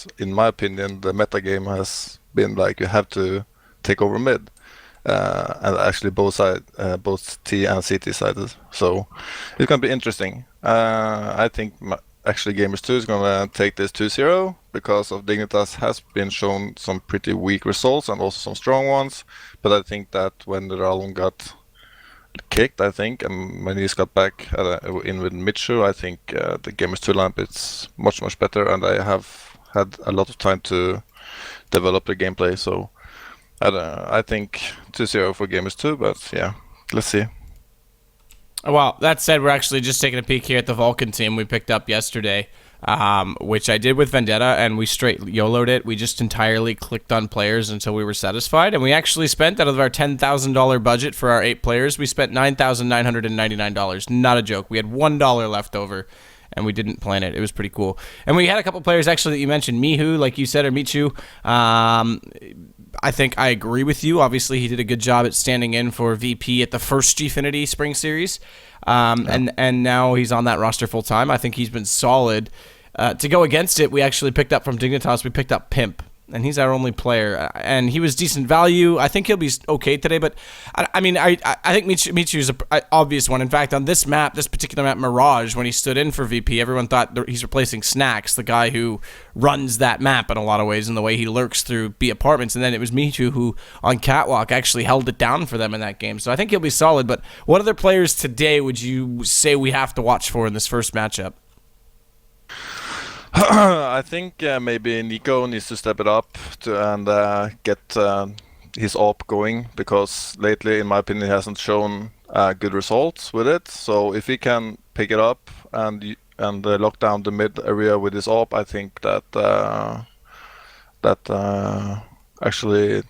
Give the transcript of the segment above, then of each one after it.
because in my opinion the meta game has been like you have to take over mid, and actually both T and CT sided. So it's gonna be interesting. I think actually GAMERS2 is gonna take this 2-0 because of Dignitas has been shown some pretty weak results and also some strong ones. But I think that when the Ralon got kicked, I think, and when he's got back in with Mitchu, I think the GAMERS2 lamp is much better, and I have had a lot of time to develop the gameplay. So I think 2-0 for GAMERS2, but yeah, let's see. Well, that said, we're actually just taking a peek here at the Vulcan team we picked up yesterday, which I did with Vendetta, and we straight YOLO'd it. We just entirely clicked on players until we were satisfied, and we actually spent, out of our $10,000 budget for our 8 players, we spent $9,999. Not a joke. We had $1 left over, and we didn't plan it. It was pretty cool. And we had a couple players, actually, that you mentioned. Mihu, like you said, or Michu. I think I agree with you. Obviously, he did a good job at standing in for VP at the first Gfinity Spring Series, and now he's on that roster full time. I think he's been solid. To go against it, we actually picked up from Dignitas. We picked up Pimp, and he's our only player, and he was decent value. I think he'll be okay today, but I think Michu's an obvious one. In fact, on this map, this particular map, Mirage, when he stood in for VP, everyone thought he's replacing Snacks, the guy who runs that map in a lot of ways, and the way he lurks through B apartments, and then it was Michu who, on Catwalk, actually held it down for them in that game. So I think he'll be solid, but what other players today would you say we have to watch for in this first matchup? I think maybe Nico needs to step it up and get his AWP going, because lately, in my opinion, he hasn't shown good results with it. So if he can pick it up and lock down the mid area with his AWP, I think that actually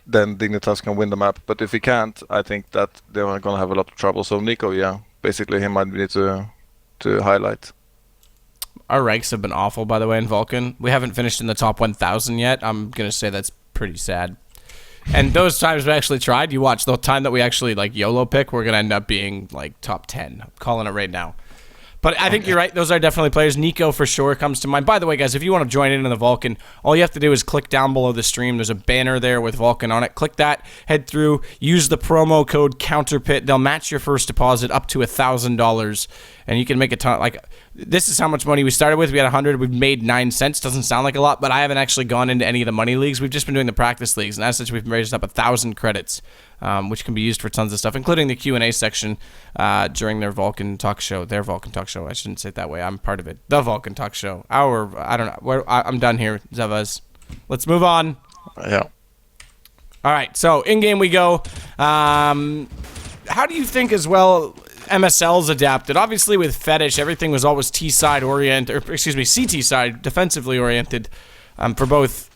then Dignitas can win the map. But if he can't, I think that they're gonna have a lot of trouble. So Nico, yeah, basically he might need to highlight. Our ranks have been awful, by the way, in Vulcan. We haven't finished in the top 1,000 yet. I'm going to say that's pretty sad. And those times we actually tried, you watch, the time that we actually, like, YOLO pick, we're going to end up being, like, top 10. I'm calling it right now. But I think you're right. Those are definitely players. Nico, for sure, comes to mind. By the way, guys, if you want to join in on the Vulcan, all you have to do is click down below the stream. There's a banner there with Vulcan on it. Click that, head through, use the promo code COUNTERPIT. They'll match your first deposit up to $1,000, and you can make a ton. Like, this is how much money we started with. We had 100. We've made 9 cents. Doesn't sound like a lot, but I haven't actually gone into any of the money leagues. We've just been doing the practice leagues, and as such, we've raised up 1,000 credits, which can be used for tons of stuff, including the Q&A section during their Vulcan talk show. Their Vulcan talk show. I shouldn't say it that way. I'm part of it. The Vulcan talk show. I don't know. I'm done here, Zavaz. Let's move on. Yeah. All right. So in game we go. How do you think as well MSL's adapted? Obviously with Fetish, everything was always T-side oriented, or excuse me, CT side, defensively oriented, for both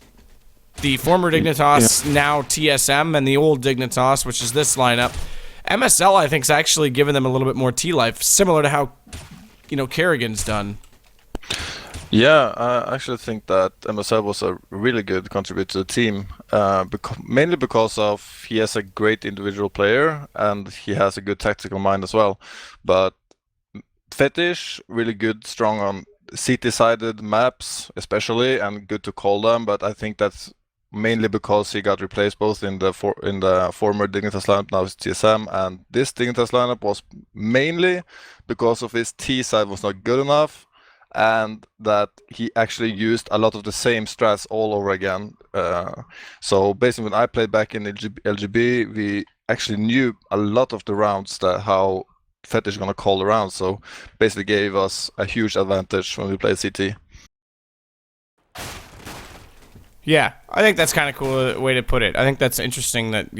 the former Dignitas, now TSM, and the old Dignitas, which is this lineup. MSL, I think, is actually giving them a little bit more T-life, similar to how, Kerrigan's done. Yeah, I actually think that MSL was a really good contributor to the team, mainly because of he has a great individual player and he has a good tactical mind as well. But Fetish, really good, strong on CT-sided maps especially, and good to call them. But I think that's mainly because he got replaced both in the former Dignitas lineup, now it's TSM, and this Dignitas lineup was mainly because of his T side was not good enough, and that he actually used a lot of the same strats all over again. So basically, when I played back in LGB, we actually knew a lot of the rounds that how Fetish gonna call the rounds. So basically, gave us a huge advantage when we played CT. Yeah, I think that's kind of cool way to put it. I think that's interesting that,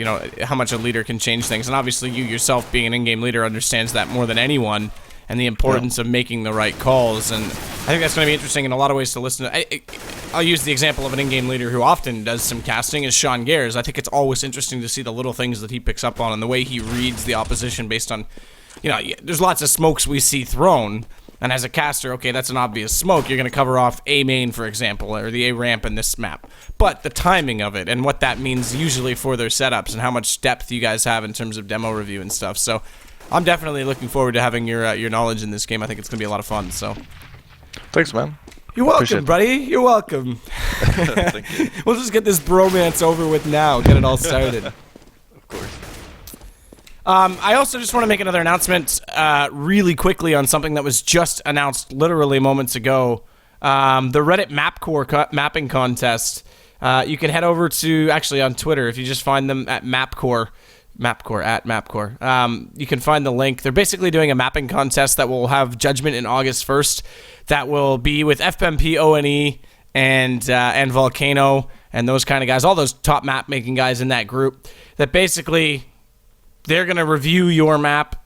how much a leader can change things. And obviously you yourself being an in-game leader understands that more than anyone, and the importance of making the right calls. And I think that's going to be interesting in a lot of ways to listen to. I'll use the example of an in-game leader who often does some casting is Sean Gares. I think it's always interesting to see the little things that he picks up on and the way he reads the opposition based on, there's lots of smokes we see thrown. And as a caster, okay, that's an obvious smoke. You're going to cover off A main, for example, or the A ramp in this map. But the timing of it and what that means usually for their setups and how much depth you guys have in terms of demo review and stuff. So I'm definitely looking forward to having your knowledge in this game. I think it's going to be a lot of fun. So thanks, man. You're welcome, buddy. You're welcome. Thank you. We'll just get this bromance over with now. Get it all started. Of course. I also just want to make another announcement really quickly on something that was just announced literally moments ago. The Reddit mapping contest. You can head over to, actually on Twitter, if you just find them at Mapcore. You can find the link. They're basically doing a mapping contest that will have judgment in August 1st. That will be with FMP, ONE, and Volcano, and those kind of guys, all those top map making guys in that group, that basically they're going to review your map,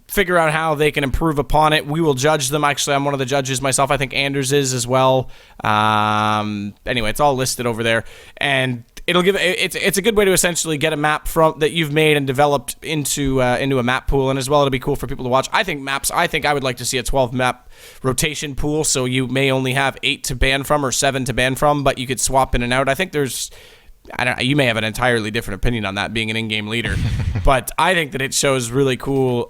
figure out how they can improve upon it. We will judge them. Actually, I'm one of the judges myself. I think Anders is as well. Anyway, it's all listed over there, and it'll give it's a good way to essentially get a map from that you've made and developed into a map pool, and as well it'll be cool for people to watch. I think I would like to see a 12 map rotation pool, so you may only have 8 to ban from or 7 to ban from, but you could swap in and out. I think you may have an entirely different opinion on that, being an in-game leader, but I think that it shows really cool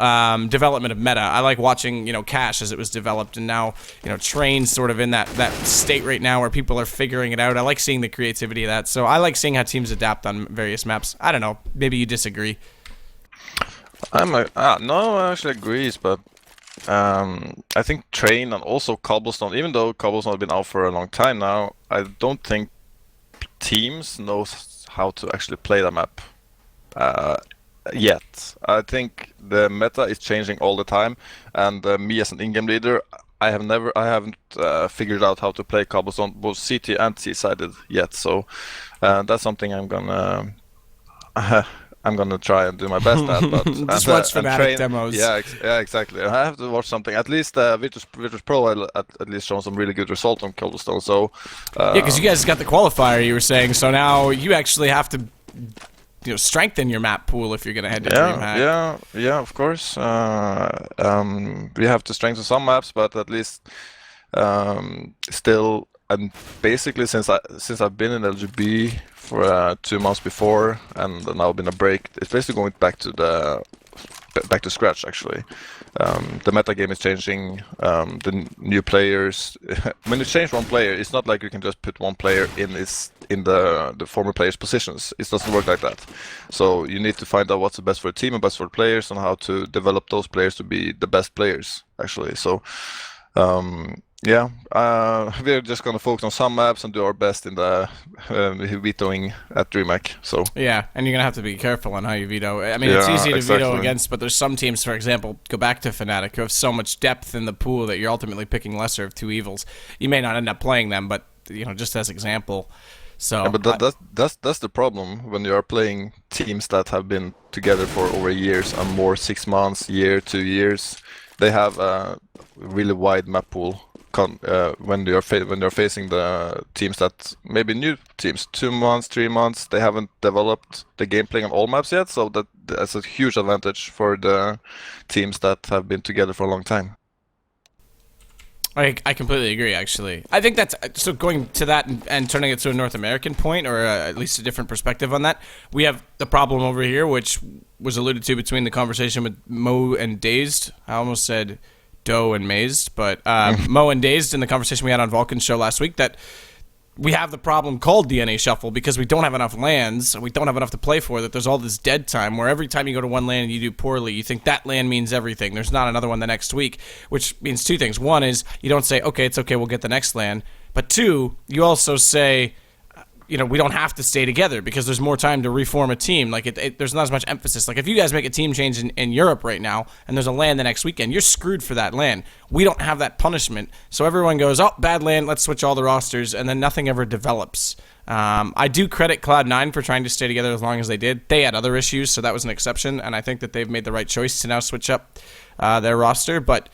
development of meta. I like watching, Cash as it was developed, and now, Train's sort of in that state right now where people are figuring it out. I like seeing the creativity of that, so I like seeing how teams adapt on various maps. I don't know, maybe you disagree. No, I actually agrees, but I think Train and also Cobblestone, even though Cobblestone has been out for a long time now, I don't think teams knows how to actually play the map yet. I think the meta is changing all the time, and me as an in-game leader, I haven't figured out how to play Cobblestone both CT and C-sided yet. So that's something I'm gonna try and do my best at. But just watch fanatic demos. Yeah, exactly. I have to watch something. At least Virtus Pro at least shown some really good result on Cobblestone. So yeah, because you guys got the qualifier, you were saying. So now you actually have to, strengthen your map pool if you're gonna head to DreamHack. Yeah, of course. We have to strengthen some maps, but at least still. And basically, since I've been in LGB for 2 months before, and now been a break, it's basically going back to scratch. Actually, the meta game is changing. The new players, when you change one player, it's not like you can just put one player in the former player's positions. It doesn't work like that. So you need to find out what's the best for the team and best for the players, and how to develop those players to be the best players. Actually, so. Yeah, we're just gonna focus on some maps and do our best in the vetoing at DreamHack. So yeah, and you're gonna have to be careful on how you veto. I mean, it's easy to veto against, but there's some teams, for example, go back to Fnatic, who have so much depth in the pool that you're ultimately picking lesser of two evils. You may not end up playing them, but just as example. So, yeah, but that's the problem when you are playing teams that have been together for over years and more, 6 months, year, 2 years. They have a really wide map pool. When you're facing the teams that maybe new teams, 2 months, 3 months, they haven't developed the gameplay on all maps yet, so that's a huge advantage for the teams that have been together for a long time. I completely agree, actually. I think that's, so going to that and turning it to a North American point, or at least a different perspective on that, we have the problem over here, which was alluded to between the conversation with Mo and Dazed. I almost said Doe and Mazed, but Mo and Dazed in the conversation we had on Vulcan's show last week, that we have the problem called DNA Shuffle because we don't have enough lands, we don't have enough to play for, that there's all this dead time where every time you go to one land and you do poorly, you think that land means everything. There's not another one the next week, which means two things. One is you don't say, okay, it's okay, we'll get the next land. But two, you also say, we don't have to stay together because there's more time to reform a team. Like there's not as much emphasis. Like if you guys make a team change in Europe right now and there's a land the next weekend, you're screwed for that land. We don't have that punishment. So everyone goes, oh, bad land, let's switch all the rosters, and then nothing ever develops. I do credit Cloud9 for trying to stay together as long as they did. They had other issues, so that was an exception, and I think that they've made the right choice to now switch up their roster. But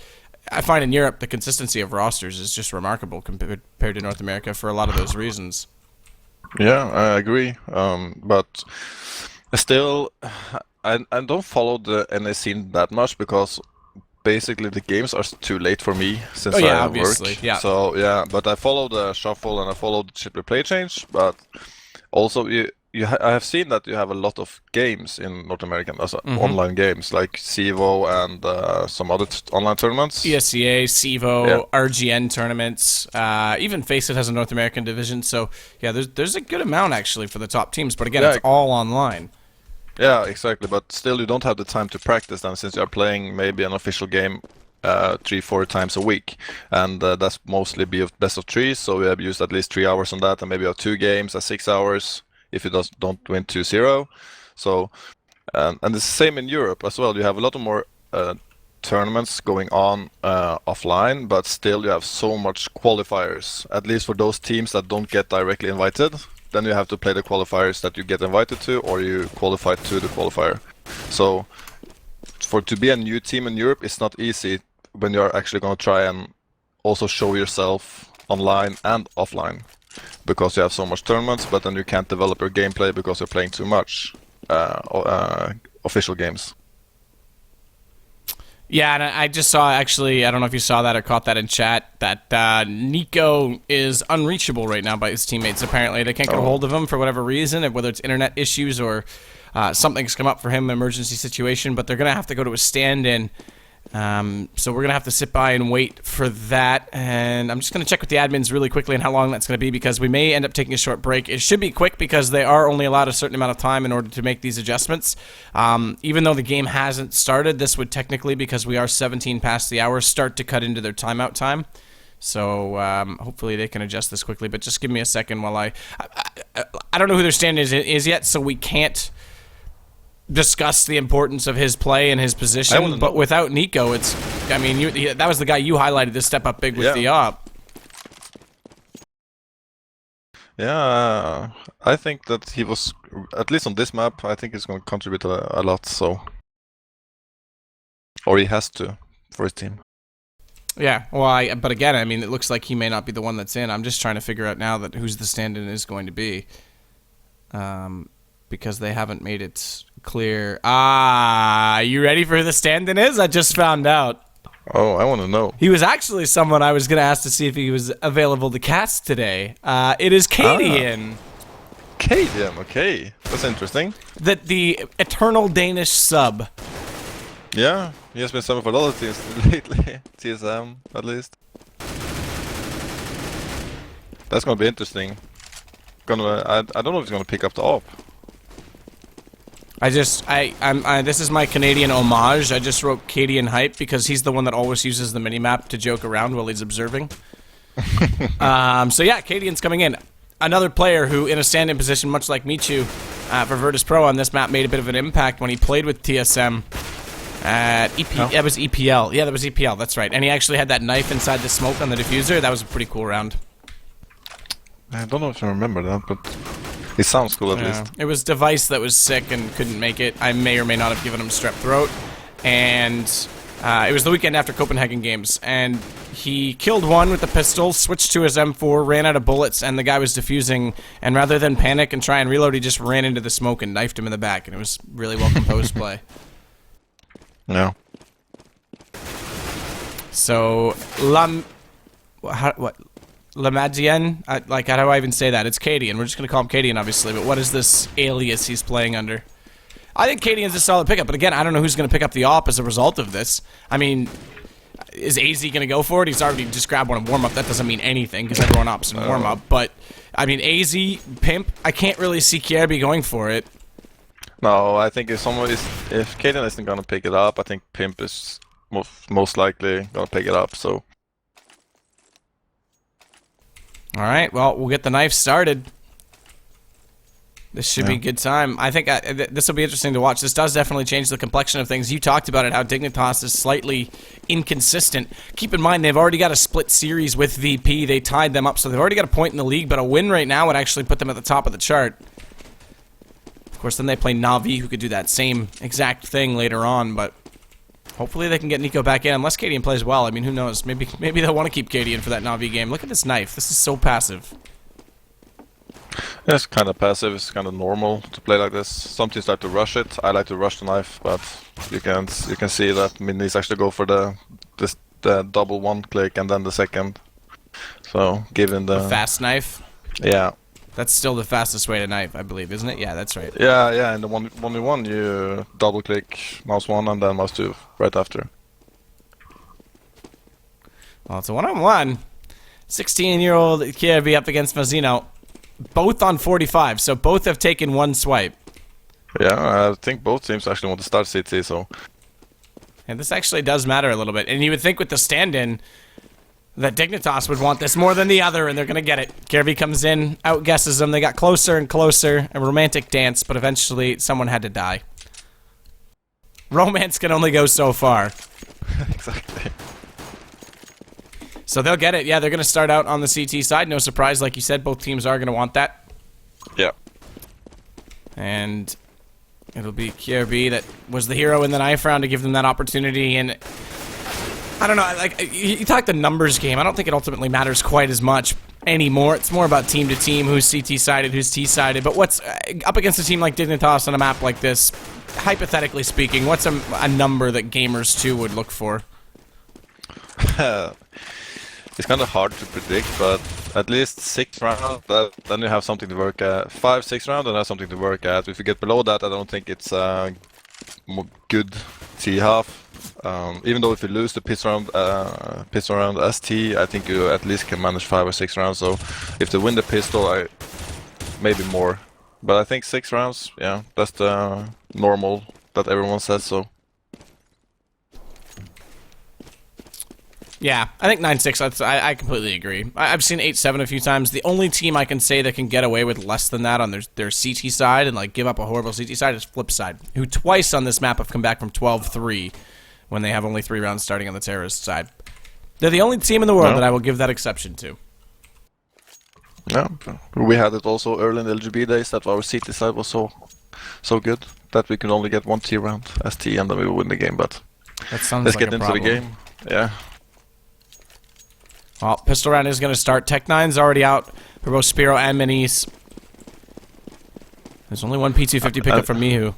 I find in Europe the consistency of rosters is just remarkable compared to North America for a lot of those reasons. Yeah, I agree. But still, I don't follow the NA scene that much because basically the games are too late for me since I obviously, work. Yeah. So yeah, but I follow the shuffle and I follow the chip play change. But also you I have seen that you have a lot of games in North America, also Mm-hmm. online games like CEVO and some other online tournaments. ESCA, CEVO, Yeah. RGN tournaments. Even Faceit has a North American division. So yeah, there's a good amount actually for the top teams. But again, Yeah. it's all online. Yeah, exactly. But still, you don't have the time to practice them since you are playing maybe an official game 3-4 times a week, and that's mostly be of best of three. So we have used at least 3 hours on that, and maybe you have 2 games at 6 hours if you don't win 2-0. So and it's the same in Europe as well. You have a lot of more tournaments going on offline, but still you have so much qualifiers. At least for those teams that don't get directly invited, then you have to play the qualifiers that you get invited to, or you qualify to the qualifier. So to be a new team in Europe, it's not easy when you're actually going to try and also show yourself online and offline, because you have so much tournaments, but then you can't develop your gameplay because you're playing too much official games. Yeah, and I just saw, actually, I don't know if you saw that or caught that in chat, that Nico is unreachable right now by his teammates. Apparently, they can't get a hold of him for whatever reason, whether it's internet issues or something's come up for him, an emergency situation, but they're going to have to go to a stand-in. So we're going to have to sit by and wait for that, and I'm just going to check with the admins really quickly on how long that's going to be, because we may end up taking a short break. It should be quick because they are only allowed a certain amount of time in order to make these adjustments. Even though the game hasn't started, this would technically, because we are 17 past the hour, start to cut into their timeout time. So hopefully they can adjust this quickly, but just give me a second while I don't know who their stand is yet, so we can't discuss the importance of his play and his position, but without Nico, I mean, that was the guy you highlighted to step up big with the op. Yeah, I think that he was, at least on this map, I think he's going to contribute a lot, so. Or he has to, for his team. Yeah, well, but again, I mean, it looks like he may not be the one that's in. I'm just trying to figure out now that who's the stand-in is going to be. Because they haven't made it clear. You ready for who the stand-in is? I just found out. Oh, I want to know. He was actually someone I was going to ask to see if he was available to cast today. It is Cadian. Cadian, okay. That's interesting. The eternal Danish sub. Yeah, he has been subbing for a lot of teams lately. TSM, at least. That's going to be interesting. I don't know if he's going to pick up the op. This is my Canadian homage. I just wrote Cadian hype because he's the one that always uses the minimap to joke around while he's observing. So yeah, Cadian's coming in. Another player who, in a stand-in position, much like Michu, for Virtus Pro on this map, made a bit of an impact when he played with TSM at That was EPL. Yeah, that was EPL. That's right. And he actually had that knife inside the smoke on the diffuser. That was a pretty cool round. I don't know if I remember that, but it sounds cool at least. It was Device that was sick and couldn't make it. I may or may not have given him strep throat. And it was the weekend after Copenhagen Games. And he killed one with the pistol, switched to his M4, ran out of bullets, and the guy was defusing. And rather than panic and try and reload, he just ran into the smoke and knifed him in the back. And it was really well composed play. Yeah. So, Lamadian? How do I even say that? It's Cadian. We're just going to call him Cadian, obviously, but what is this alias he's playing under? I think Cadian's a solid pickup, but again, I don't know who's going to pick up the op as a result of this. I mean, is AZ going to go for it? He's already just grabbed one in warm-up. That doesn't mean anything, because everyone opts in warm-up, but, I mean, AZ, Pimp, I can't really see Kjærby going for it. No, I think if Cadian isn't going to pick it up, I think Pimp is most likely going to pick it up, so. Alright, well, we'll get the knife started. This should be a good time. I think this will be interesting to watch. This does definitely change the complexion of things. You talked about it, how Dignitas is slightly inconsistent. Keep in mind, they've already got a split series with VP. They tied them up, so they've already got a point in the league, but a win right now would actually put them at the top of the chart. Of course, then they play Na'Vi, who could do that same exact thing later on, but hopefully they can get Nico back in, unless Cadian plays well. I mean, who knows? Maybe they'll want to keep Cadian for that Na'Vi game. Look at this knife. This is so passive. Yeah, it's kind of passive. It's kind of normal to play like this. Some teams like to rush it. I like to rush the knife, but you can see that minis actually go for the double one click and then the second. So given the fast knife. Yeah. That's still the fastest way to knife, I believe, isn't it? Yeah, that's right. Yeah, and the 1v1 you double click mouse 1 and then mouse 2 right after. Well, it's a 1-on-1. 16-year-old KRB up against Mazino. Both on 45, so both have taken one swipe. Yeah, I think both teams actually want to start CT, so... And this actually does matter a little bit. And you would think with the stand-in that Dignitas would want this more than the other, and they're going to get it. Kirby comes in, outguesses them. They got closer and closer. A romantic dance, but eventually someone had to die. Romance can only go so far. Exactly. So they'll get it. Yeah, they're going to start out on the CT side. No surprise, like you said, both teams are going to want that. Yeah. And it'll be Kirby that was the hero in the knife round to give them that opportunity. And I don't know, like, you talk the numbers game. I don't think it ultimately matters quite as much anymore. It's more about team to team, who's CT-sided, who's T-sided. But what's up against a team like Dignitas on a map like this, hypothetically speaking, what's a number that GAMERS2 would look for? It's kind of hard to predict, but at least 6 rounds, then you have something to work at. 5-6 rounds, and that's something to work at. If you get below that, I don't think it's a good T-half. Even though if you lose the pistol round ST, I think you at least can manage 5 or 6 rounds. So if they win the pistol, maybe more. But I think 6 rounds, yeah, that's the normal that everyone says. So yeah, I think 9-6. I completely agree. I've seen 8-7 a few times. The only team I can say that can get away with less than that on their CT side and like give up a horrible CT side is Flipside, who twice on this map have come back from 12-3 when they have only 3 rounds starting on the terrorist side. They're the only team in the world that I will give that exception to. Yeah, we had it also early in the LGB days that our CT side was so good that we could only get 1 T round ST and then we would win the game. But that sounds let's like get a into problem. the game. Yeah. Well, pistol round is going to start. Tech9's already out for both Spiro and Minis. There's only one P250 pickup from Mihu.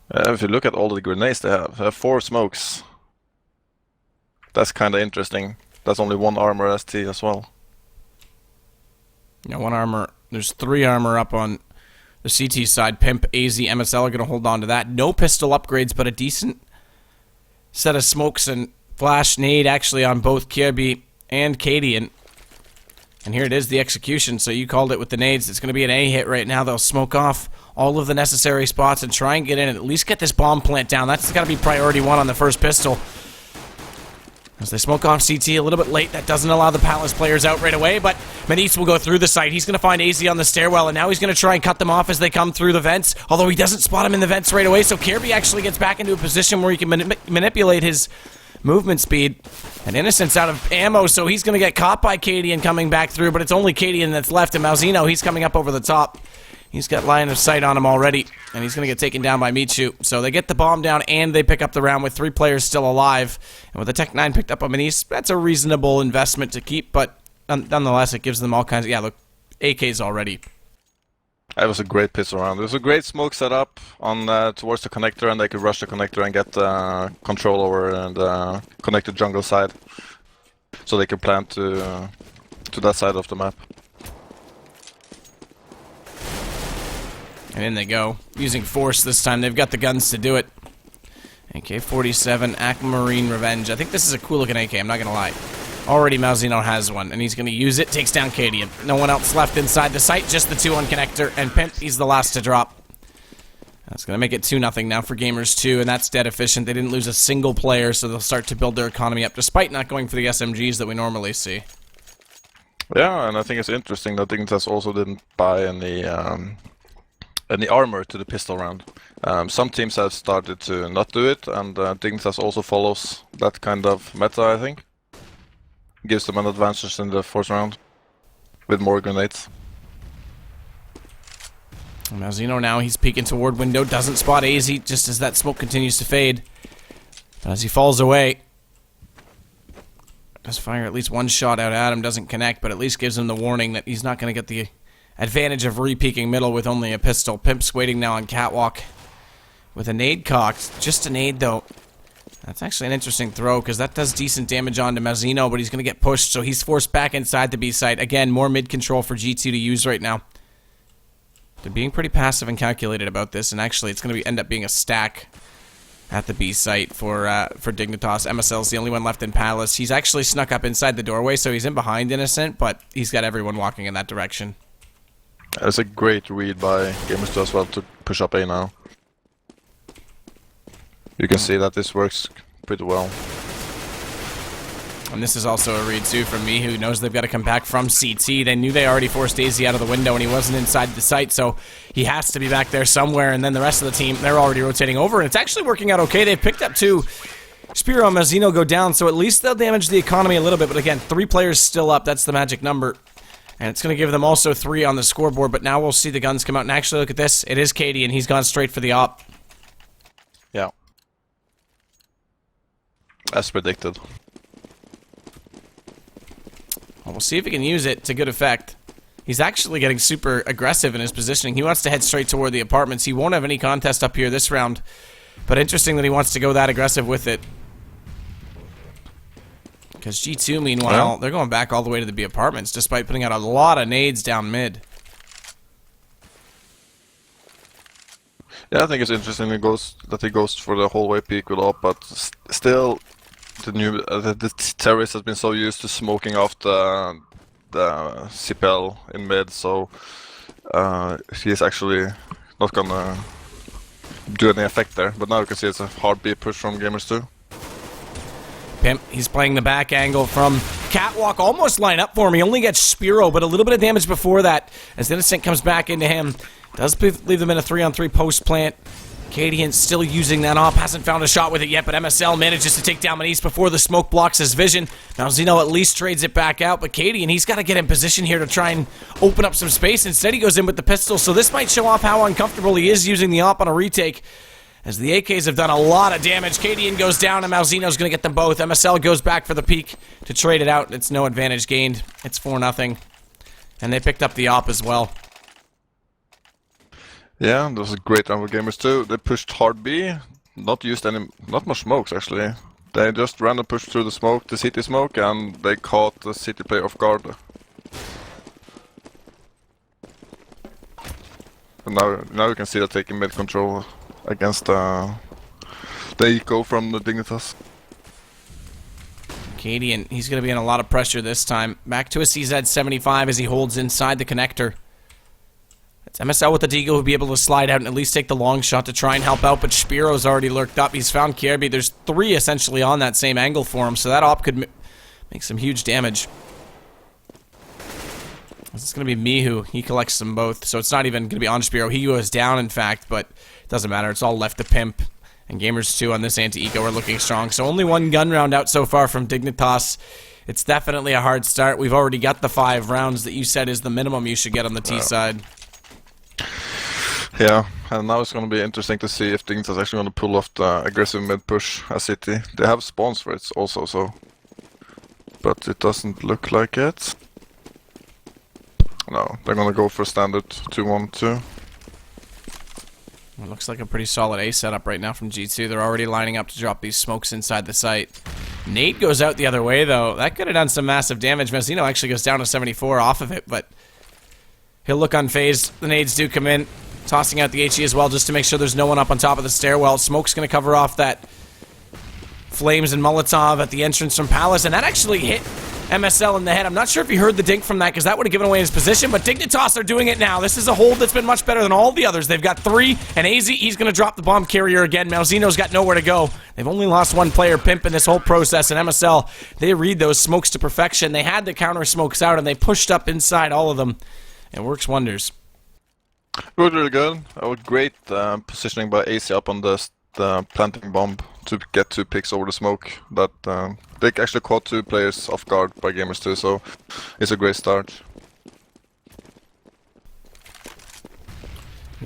If you look at all the grenades they have 4 smokes. That's kind of interesting. That's only 1 armor ST as well. Yeah, 1 armor. There's 3 armor up on the CT side. Pimp, AZ, MSL are going to hold on to that. No pistol upgrades, but a decent set of smokes and flash nade actually on both Kirby and Cadian. And here it is, the execution. So you called it with the nades. It's going to be an A hit right now. They'll smoke off all of the necessary spots and try and get in and at least get this bomb plant down. That's got to be priority 1 on the first pistol. As they smoke off CT a little bit late, that doesn't allow the Palace players out right away, but Manis will go through the site. He's going to find AZ on the stairwell, and now he's going to try and cut them off as they come through the vents, although he doesn't spot him in the vents right away, so Kirby actually gets back into a position where he can manipulate his movement speed. And Innocent's out of ammo, so he's going to get caught by Cadian coming back through, but it's only Cadian that's left, and Malzino, he's coming up over the top. He's got line of sight on him already, and he's going to get taken down by Michu. So they get the bomb down, and they pick up the round with 3 players still alive. And with the Tech-9 picked up on Manis, that's a reasonable investment to keep, but nonetheless, it gives them all kinds of... Yeah, look, AKs already. It was a great pistol round. It was a great smoke setup on towards the connector, and they could rush the connector and get control over and connect the jungle side. So they could plant to that side of the map. And in they go. Using force this time. They've got the guns to do it. AK-47, Aquamarine Revenge. I think this is a cool looking AK, I'm not going to lie. Already Malzino has one, and he's going to use it. Takes down Cadian. No one else left inside the site, just the 2 on connector. And Pimp, he's the last to drop. That's going to make it 2-0 now for GAMERS2, and that's dead efficient. They didn't lose a single player, so they'll start to build their economy up, despite not going for the SMGs that we normally see. Yeah, and I think it's interesting that Dignitas also didn't buy any armor to the pistol round. Some teams have started to not do it, and Dignitas also follows that kind of meta, I think. Gives them an advantage in the 4th round with more grenades. Malzino now, he's peeking toward window, doesn't spot AZ just as that smoke continues to fade. But as he falls away, does fire at least 1 shot out at him, doesn't connect, but at least gives him the warning that he's not going to get the advantage of re-peeking middle with only a pistol. Pimp's waiting now on catwalk with a nade cocked. Just a nade, though. That's actually an interesting throw, because that does decent damage onto Malzino, but he's going to get pushed, so he's forced back inside the B site. Again, more mid-control for G2 to use right now. They're being pretty passive and calculated about this, and actually it's going to end up being a stack at the B site for Dignitas. MSL's the only one left in Palace. He's actually snuck up inside the doorway, so he's in behind Innocent, but he's got everyone walking in that direction. It's a great read by GAMERS2 as well to push up A now. You can see that this works pretty well. And this is also a read, too, from me, who knows they've got to come back from CT. They knew they already forced AZ out of the window, and he wasn't inside the site, so he has to be back there somewhere. And then the rest of the team, they're already rotating over, and it's actually working out okay. They've picked up 2. Spiro and Mazzino go down, so at least they'll damage the economy a little bit. But again, 3 players still up. That's the magic number. And it's going to give them also 3 on the scoreboard, but now we'll see the guns come out. And actually, look at this. It is Katie, and he's gone straight for the op. Yeah. As predicted. Well, we'll see if he can use it to good effect. He's actually getting super aggressive in his positioning. He wants to head straight toward the apartments. He won't have any contest up here this round. But interesting that he wants to go that aggressive with it. Because G2, meanwhile, they're going back all the way to the B apartments, despite putting out a lot of nades down mid. Yeah, I think it's interesting that he goes for the whole way peak with op, but still, the terrorist has been so used to smoking off the CPL in mid, so he is actually not gonna do any effect there. But now you can see it's a hard B push from GAMERS2. Pimp, he's playing the back angle from Catwalk, almost line up for him. He only gets Spiro, but a little bit of damage before that as Innocent comes back into him. Does leave them in a 3-on-3 post plant. Cadian still using that op, hasn't found a shot with it yet, but MSL manages to take down Manise before the smoke blocks his vision. Now Zeno at least trades it back out, but Cadian, he's got to get in position here to try and open up some space. Instead he goes in with the pistol, so this might show off how uncomfortable he is using the op on a retake. As the AKs have done a lot of damage, Cadian goes down and Malzino's going to get them both. MSL goes back for the peak to trade it out. It's no advantage gained. It's 4-0. And they picked up the op as well. Yeah, that was a great round for GAMERS2. They pushed hard B, not much smokes actually. They just ran and pushed through the city smoke, and they caught the city player off guard. And now you can see they're taking mid control against the eco from the Dignitas. Cadian, he's going to be in a lot of pressure this time. Back to a CZ75 as he holds inside the connector. It's MSL with the Deagle who'll be able to slide out and at least take the long shot to try and help out, but Spiro's already lurked up. He's found Kierby. There's 3 essentially on that same angle for him, so that op could make some huge damage. It's going to be Mihu. He collects them both, so it's not even going to be on Spiro. He goes down, in fact, but it doesn't matter. It's all left to Pimp. And GAMERS2 on this anti-eco are looking strong. So only 1 gun round out so far from Dignitas. It's definitely a hard start. We've already got the 5 rounds that you said is the minimum you should get on the T side. Yeah, and now it's going to be interesting to see if Dignitas is actually going to pull off the aggressive mid push as City. They have spawns for it also, so... But it doesn't look like it. No, they're going to go for standard 2-1-2. It looks like a pretty solid A setup right now from G2. They're already lining up to drop these smokes inside the site. Nate goes out the other way, though. That could have done some massive damage. Mazzino actually goes down to 74 off of it, but he'll look unfazed. The nades do come in, tossing out the HE as well just to make sure there's no one up on top of the stairwell. Smoke's going to cover off that Flames and Molotov at the entrance from Palace, and that actually hit MSL in the head. I'm not sure if he heard the dink from that because that would have given away his position, but Dignitas are doing it now. This is a hold that's been much better than all the others. They've got 3, and AZ, he's going to drop the bomb carrier again. Malzino's got nowhere to go. They've only lost 1 player, Pimp, in this whole process, and MSL, they read those smokes to perfection. They had the counter smokes out, and they pushed up inside all of them. It works wonders. Really good. Great positioning by AC up on the planting bomb to get 2 picks over the smoke. That they actually caught 2 players off guard by GAMERS2, so it's a great start.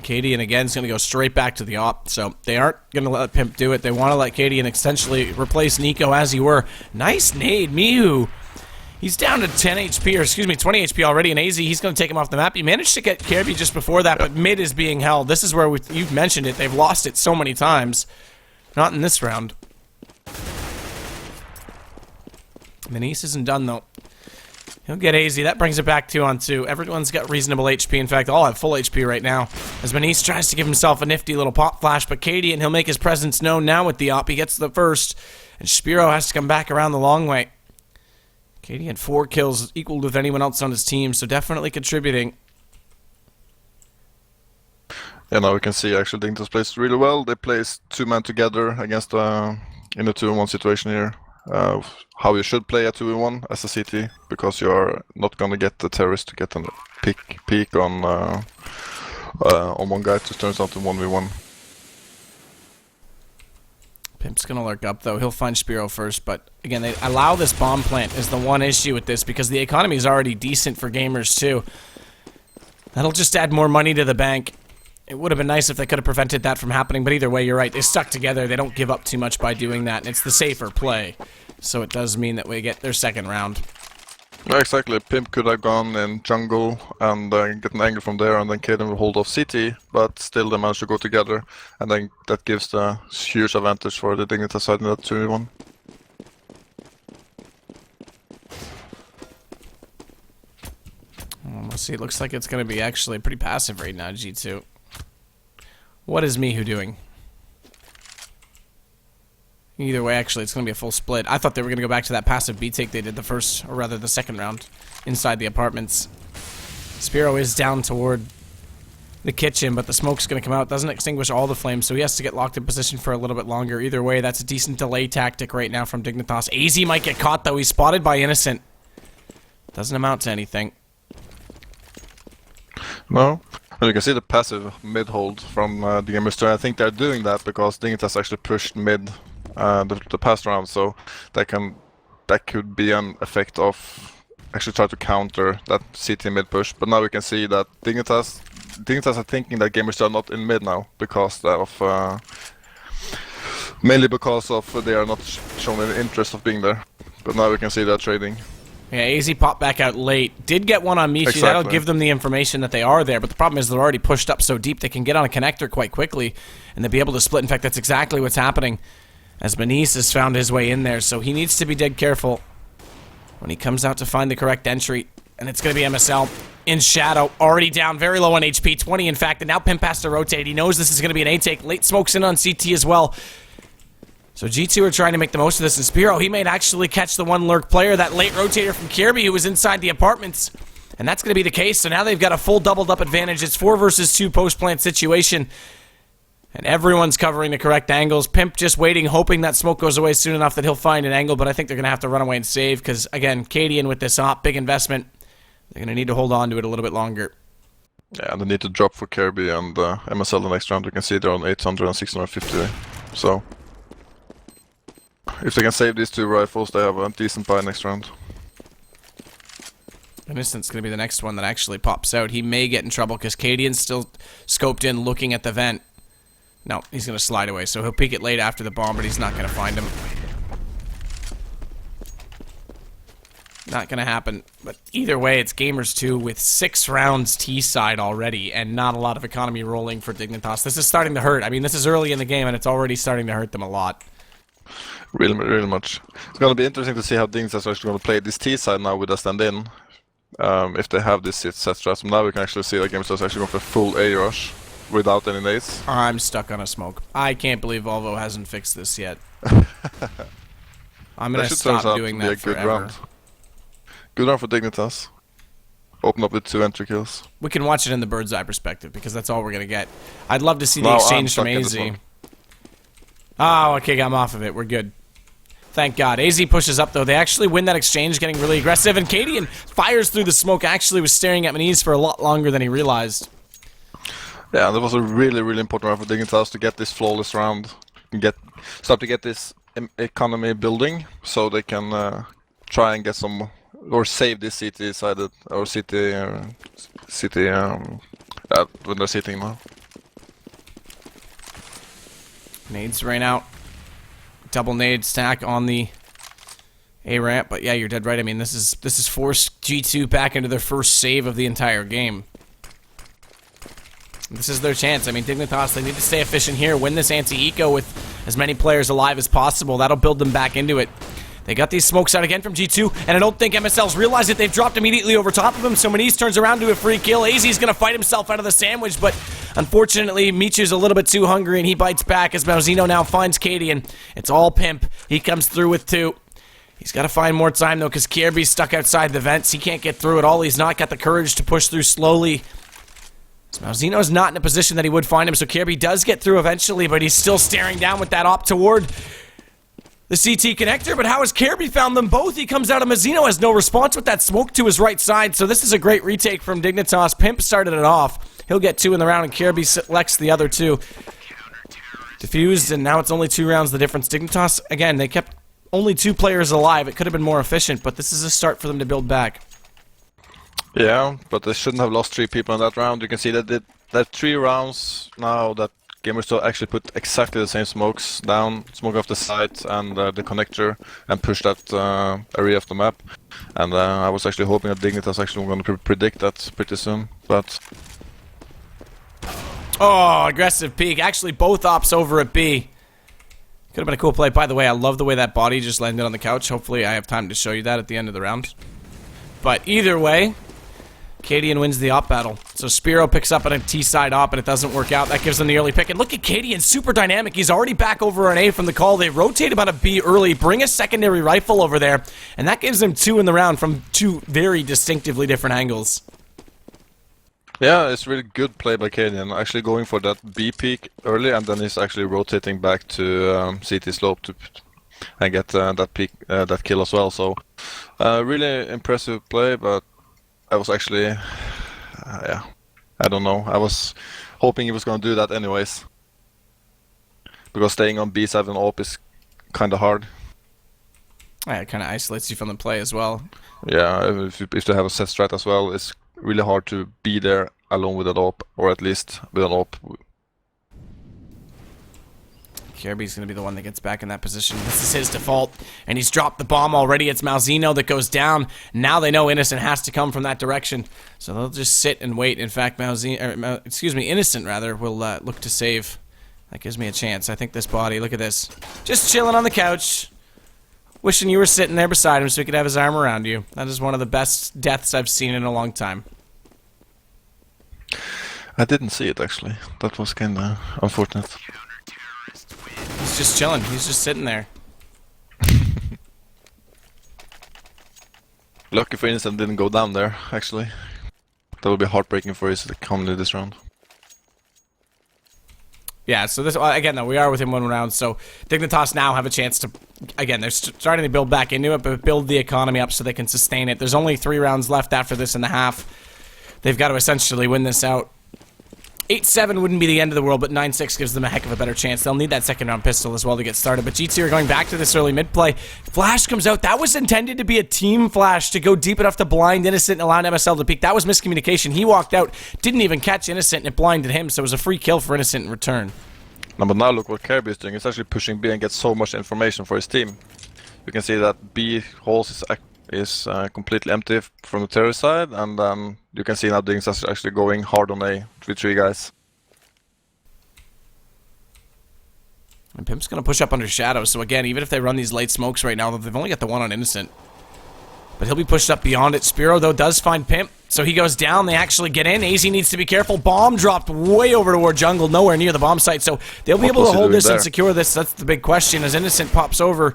Cadian again is going to go straight back to the op, so they aren't going to let Pimp do it. They want to let Cadian essentially replace Nico as he were. Nice nade, Mihu. He's down to 10 HP, or excuse me, 20 HP already, and AZ, he's going to take him off the map. He managed to get Kirby just before that, but mid is being held. This is where you've mentioned it. They've lost it so many times. Not in this round. Manise isn't done, though. He'll get AZ. That brings it back 2-on-2. Everyone's got reasonable HP. In fact, all have full HP right now. As Manice tries to give himself a nifty little pop flash, but Cadian, he'll make his presence known now with the op. He gets the first, and Spiro has to come back around the long way. Cadian 4 kills, equal with anyone else on his team, so definitely contributing. Yeah, now we can see actually Dignitas plays really well. They place 2 men together against in a 2-on-1 situation here. How you should play a 2-in-1 as a CT, because you are not gonna get the terrorist to get a peek on one guy to turn it out to 1v1. Pimp's gonna lurk up though. He'll find Spiro first, but again, they allow this bomb plant is the one issue with this, because the economy is already decent for GAMERS2. That'll just add more money to the bank. It would have been nice if they could have prevented that from happening, but either way, you're right. They stuck together. They don't give up too much by doing that, and it's the safer play. So it does mean that we get their second round. Yeah, exactly. Pimp could have gone in jungle and get an angle from there, and then Kaden will hold off CT, but still they managed to go together, and then that gives the huge advantage for the Dignitas side in that 2v1. We'll see. It looks like it's going to be actually pretty passive right now, G2. What is Mihu doing? Either way, actually, it's going to be a full split. I thought they were going to go back to that passive B-take they did the first, or rather the second round, inside the apartments. Spiro is down toward the kitchen, but the smoke's going to come out. Doesn't extinguish all the flames, so he has to get locked in position for a little bit longer. Either way, that's a decent delay tactic right now from Dignitas. AZ might get caught, though. He's spotted by Innocent. Doesn't amount to anything. No. And you can see the passive mid hold from the GAMERS2. I think they're doing that because Dignitas actually pushed mid the past round, so that could be an effect of actually try to counter that CT mid push. But now we can see that Dignitas are thinking that GAMERS2 are not in mid now because of mainly because of they are not showing any interest of being there. But now we can see they're trading. Yeah, AZ popped back out late. Did get one on Michu. Exactly. That'll give them the information that they are there. But the problem is they're already pushed up so deep they can get on a connector quite quickly, and they'll be able to split. In fact, that's exactly what's happening as Manice has found his way in there. So he needs to be dead careful when he comes out to find the correct entry. And it's going to be MSL in shadow, already down, very low on HP, 20 in fact. And now Pimp has to rotate. He knows this is going to be an A-take. Late smokes in on CT as well. So G2 are trying to make the most of this, and Spiro, he might actually catch the one lurk player, that late rotator from Kirby who was inside the apartments. And that's going to be the case, so now they've got a full doubled up advantage. It's 4 versus 2 post-plant situation. And everyone's covering the correct angles. Pimp just waiting, hoping that smoke goes away soon enough that he'll find an angle, but I think they're going to have to run away and save, because, again, Cadian with this op, big investment. They're going to need to hold on to it a little bit longer. Yeah, and they need to drop for Kirby and MSL the next round. You can see they're on 800 and 650, so if they can save these 2 rifles, they have a decent buy next round. Innocent's going to be the next one that actually pops out. He may get in trouble because Cadian's still scoped in looking at the vent. No, he's going to slide away, so he'll peek it late after the bomb, but he's not going to find him. Not going to happen. But either way, it's GAMERS2 with 6 rounds T-side already and not a lot of economy rolling for Dignitas. This is starting to hurt. I mean, this is early in the game, and it's already starting to hurt them a lot. Really much. It's going to be interesting to see how Dignitas are actually going to play this T-side now with a stand-in. If they have this set strat. Now we can actually see that GAMERS2 is actually going for full A rush without any nades. I'm stuck on a smoke. I can't believe Volvo hasn't fixed this yet. I'm going to stop doing that forever. Good round for Dignitas. Open up with 2 entry kills. We can watch it in the bird's eye perspective because that's all we're going to get. I'd love to see the exchange from AZ. Oh, okay, I'm off of it. We're good. Thank God. AZ pushes up, though. They actually win that exchange, getting really aggressive, and Cadian fires through the smoke. Actually was staring at Manice for a lot longer than he realized. Yeah, that was a really important round for Dignitas to get this flawless round. Start to get this economy building, so they can try and get some, or save this CT-sided, or CT when they're sitting now. Nades rain out. Double nade stack on the A ramp, but yeah, you're dead right. I mean, this is forced G2 back into their first save of the entire game. This is their chance. I mean, Dignitas, they need to stay efficient here, win this anti-eco with as many players alive as possible. That'll build them back into it. They got these smokes out again from G2, and I don't think MSL's realized it. They've dropped immediately over top of him, so Maniz turns around to a free kill. AZ's gonna fight himself out of the sandwich, but unfortunately, Michu's a little bit too hungry, and he bites back as Malzeno now finds Cadian. It's all Pimp. He comes through with 2. He's got to find more time, though, because Kierby's stuck outside the vents. He can't get through at all. He's not got the courage to push through slowly. So Malzeno's not in a position that he would find him, so Kierby does get through eventually, but he's still staring down with that op toward the CT connector. But how has Kierby found them both? He comes out, and Malzeno has no response with that smoke to his right side, so this is a great retake from Dignitas. Pimp started it off. He'll get 2 in the round, and Kierby selects the other 2. Diffused, and now it's only 2 rounds the difference. Dignitas, again, they kept only 2 players alive. It could have been more efficient, but this is a start for them to build back. Yeah, but they shouldn't have lost 3 people in that round. You can see that that 3 rounds now that GAMERS2 actually put exactly the same smokes down, smoke off the site and the connector, and push that area of the map. And I was actually hoping that Dignitas actually were going to predict that pretty soon, but... Oh, aggressive peek. Actually, both ops over at B. Could have been a cool play. By the way, I love the way that body just landed on the couch. Hopefully I have time to show you that at the end of the round. But either way, Cadian wins the op battle. So Spiro picks up on a T-side op and it doesn't work out. That gives them the early pick. And look at Cadian, super dynamic. He's already back over an A from the call. They rotate him out of B early, bring a secondary rifle over there, and that gives them 2 in the round from 2 very distinctively different angles. Yeah, it's really good play by Cadian, actually going for that B peak early, and then he's actually rotating back to CT slope to and get that peak, that kill as well. So really impressive play, but I was actually, yeah, I don't know. I was hoping he was going to do that anyways, because staying on B7 op is kind of hard. Yeah, it kind of isolates you from the play as well. Yeah, if you have a set strat as well, it's really hard to be there alone with an op, or at least with an op. Kierby's going to be the one that gets back in that position. This is his default, and he's dropped the bomb already. It's Malzeno that goes down. Now they know Innocent has to come from that direction, so they'll just sit and wait. In fact, Innocent rather will look to save. That gives me a chance. I think this body, look at this, just chilling on the couch, wishing you were sitting there beside him so he could have his arm around you. That is one of the best deaths I've seen in a long time. I didn't see it actually. That was kind of unfortunate. He's just chilling. He's just sitting there. Lucky for Innocent didn't go down there, actually. That would be heartbreaking for his economy this round. Yeah, so this, again, though, we are within 1 round, so Dignitas now have a chance to, again, they're starting to build back into it, but build the economy up so they can sustain it. There's only 3 rounds left after this in the half. They've got to essentially win this out. 8-7 wouldn't be the end of the world, but 9-6 gives them a heck of a better chance. They'll need that second round pistol as well to get started, but G2 are going back to this early mid play. Flash comes out. That was intended to be a team flash to go deep enough to blind Innocent and allow MSL to peek. That was miscommunication. He walked out, didn't even catch Innocent, and it blinded him, so it was a free kill for Innocent in return. No, but now look what Kirby is doing. He's actually pushing B and gets so much information for his team. You can see that B holes is completely empty from the terrorist side, and you can see now Dignitas actually going hard on A with 3 guys. And Pimp's going to push up under Shadow, so again, even if they run these late smokes right now, they've only got the 1 on Innocent. But he'll be pushed up beyond it. Spiro, though, does find Pimp, so he goes down. They actually get in. AZ needs to be careful. Bomb dropped way over toward jungle, nowhere near the bomb site, so they'll be able to hold this and secure this. That's the big question. As Innocent pops over,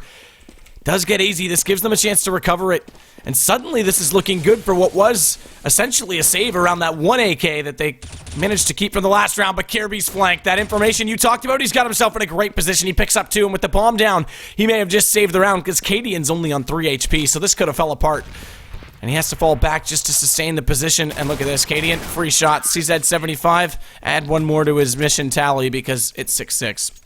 does get AZ. This gives them a chance to recover it. And suddenly this is looking good for what was essentially a save around that 1 AK that they managed to keep from the last round. But Kirby's flanked. That information you talked about, he's got himself in a great position. He picks up 2, and with the bomb down, he may have just saved the round because Cadian's only on 3 HP, so this could have fell apart. And he has to fall back just to sustain the position. And look at this, Cadian, free shot, CZ 75. Add 1 more to his mission tally because it's 6-6.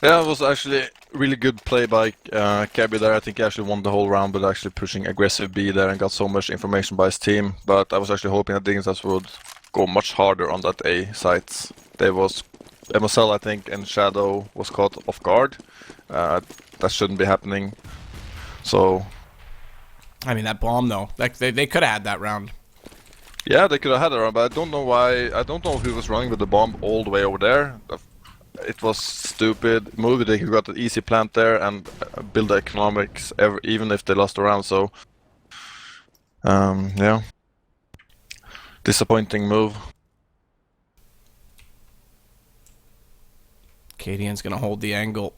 Yeah, it was actually really good play by Kirby there. I think he actually won the whole round, but actually pushing aggressive B there and got so much information by his team. But I was actually hoping that Dignitas would go much harder on that A site. There was MSL, I think, and Shadow was caught off guard. That shouldn't be happening. So, I mean, that bomb though, they could have had that round. Yeah, they could have had it, but I don't know why. I don't know who was running with the bomb all the way over there. it was stupid move. They got an easy plant there and build the economics even if they lost the round. So, yeah, disappointing move. Cadian's gonna hold the angle.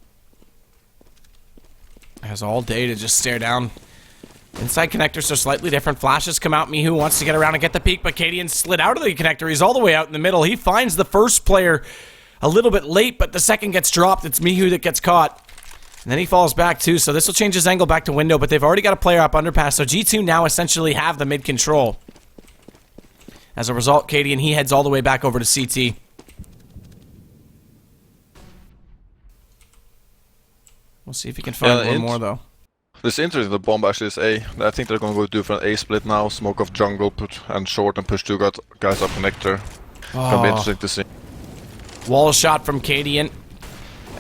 Has all day to just stare down. Inside connectors are slightly different. Flashes come out. Mihu wants to get around and get the peek, but Cadian slid out of the connector. He's all the way out in the middle. He finds the first player a little bit late, but the second gets dropped. It's Mihu that gets caught. And then he falls back too, so this will change his angle back to window, but they've already got a player up underpass, so G2 now essentially have the mid control. As a result, Cadian, he heads all the way back over to CT. We'll see if he can find one more, though. It's interesting, the bomb actually is A. I think they're going to go do for an A split now, smoke off jungle, put and short, and push two guys up connector. Gonna be interesting to see. Wall shot from Cadian.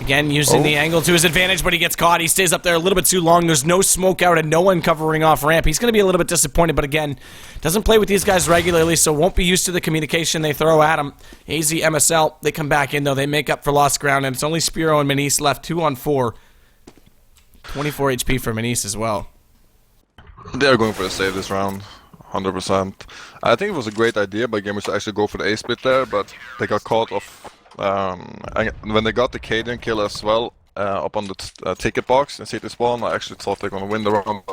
Again, using the angle to his advantage, but he gets caught. He stays up there a little bit too long. There's no smoke out and no one covering off ramp. He's going to be a little bit disappointed, but again, doesn't play with these guys regularly, so won't be used to the communication they throw at him. AZ, MSL, they come back in, though. They make up for lost ground, and it's only Spiro and Manise left, 2 on 4. 24 HP for Manise as well. They are going for a save this round, 100%. I think it was a great idea by gamers to actually go for the A split there, but they got caught off. And when they got the Cadian kill as well, up on the ticket box in city spawn, I actually thought they were going to win the round.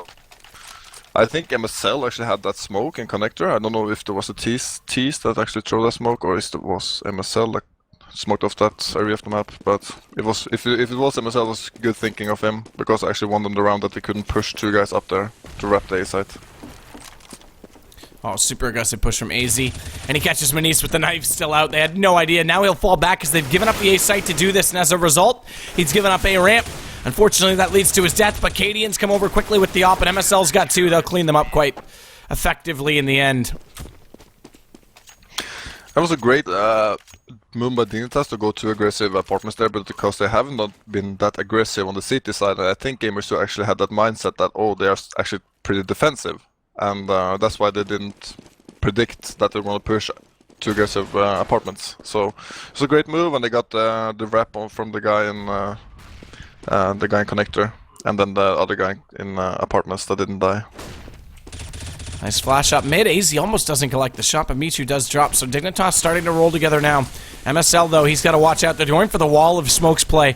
I think MSL actually had that smoke in connector. I don't know if there was a tease that actually threw that smoke, or if it was MSL that smoked off that area of the map. But it was if it was MSL, it was good thinking of him, because I actually won them the round that they couldn't push two guys up there to wrap the A site. Oh, super aggressive push from AZ. And he catches Manise with the knife still out. They had no idea. Now he'll fall back because they've given up the A site to do this. And as a result, he's given up A ramp. Unfortunately, that leads to his death. But Cadian's come over quickly with the op. And MSL's got 2. They'll clean them up quite effectively in the end. That was a great move by Dignitas to go to aggressive apartments there, but because they haven't not been that aggressive on the city side, I think GAMERS2 actually had that mindset that, oh, they are actually pretty defensive. And that's why they didn't predict that they were going to push to aggressive apartments. So it's a great move, and they got the wrap on from the guy in connector, and then the other guy in apartments that didn't die. Nice flash up mid. AZ almost doesn't collect the shot, but Michu does drop. So Dignitas starting to roll together now. MSL, though, he's got to watch out. They're going for the wall of smokes play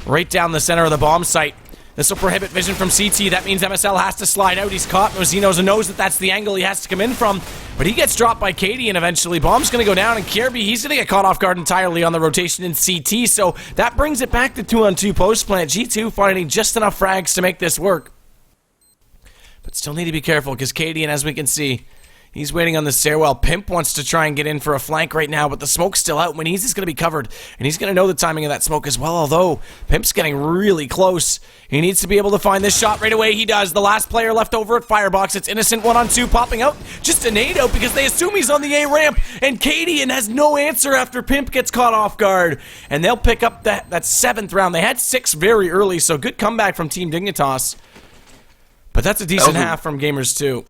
right down the center of the bomb site. This will prohibit vision from CT. That means MSL has to slide out. He's caught. Mozino knows that that's the angle he has to come in from. But he gets dropped by Cadian eventually. Bomb's going to go down, and Kierby, he's going to get caught off guard entirely on the rotation in CT. So that brings it back to 2-on-2 post plant. G2 finding just enough frags to make this work. But still need to be careful, because Cadian, as we can see, he's waiting on the stairwell. Pimp wants to try and get in for a flank right now, but the smoke's still out. Manise is going to be covered, and he's going to know the timing of that smoke as well, although Pimp's getting really close. He needs to be able to find this shot right away. He does. The last player left over at Firebox. It's Innocent 1-on-2 popping out. Just a nade out because they assume he's on the A ramp, and Cadian has no answer after Pimp gets caught off guard. And they'll pick up that 7th round. They had 6 very early, so good comeback from Team Dignitas. But that's a decent half from GAMERS2.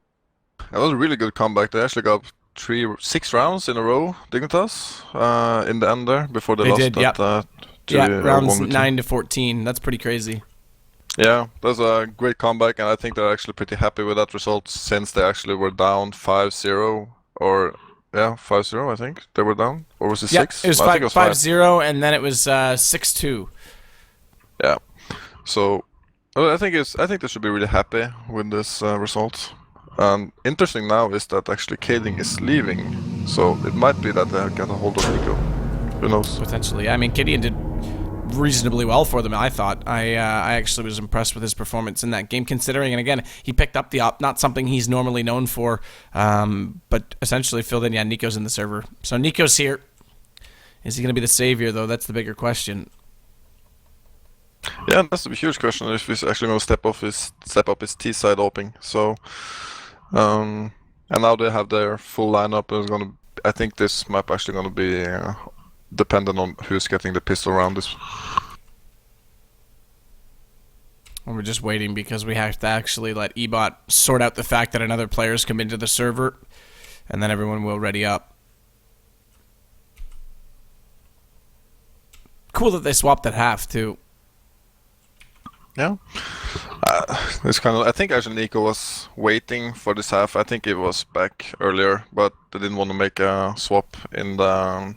That was a really good comeback. They actually got 6 rounds in a row, Dignitas, in the end there, before they lost did, that. Rounds 9 to 14. That's pretty crazy. Yeah, that's a great comeback, and I think they're actually pretty happy with that result, since they actually were down 5-0, or, yeah, 5-0, I think they were down. Or was it 6? It was 5-0, and then it was 6-2. Yeah, so I think they should be really happy with this result. Interesting now is that actually Cadian is leaving, so it might be that they get a hold of Nico. Who knows? Potentially. I mean, Cadian did reasonably well for them, I thought. I actually was impressed with his performance in that game, considering, and again, he picked up the op, not something he's normally known for, but essentially filled in. Yeah, Nico's in the server. So Nico's here. Is he going to be the savior, though? That's the bigger question. Yeah, that's a huge question, if he's actually going to step up his T side opening. So, and now they have their full lineup. I think this map actually going to be dependent on who's getting the pistol around this. And we're just waiting because we have to actually let eBot sort out the fact that another player's come into the server, and then everyone will ready up. cool that they swapped at half too. Yeah. It's kind of. I think actually Nico was waiting for this half. I think it was back earlier, but they didn't want to make a swap in the.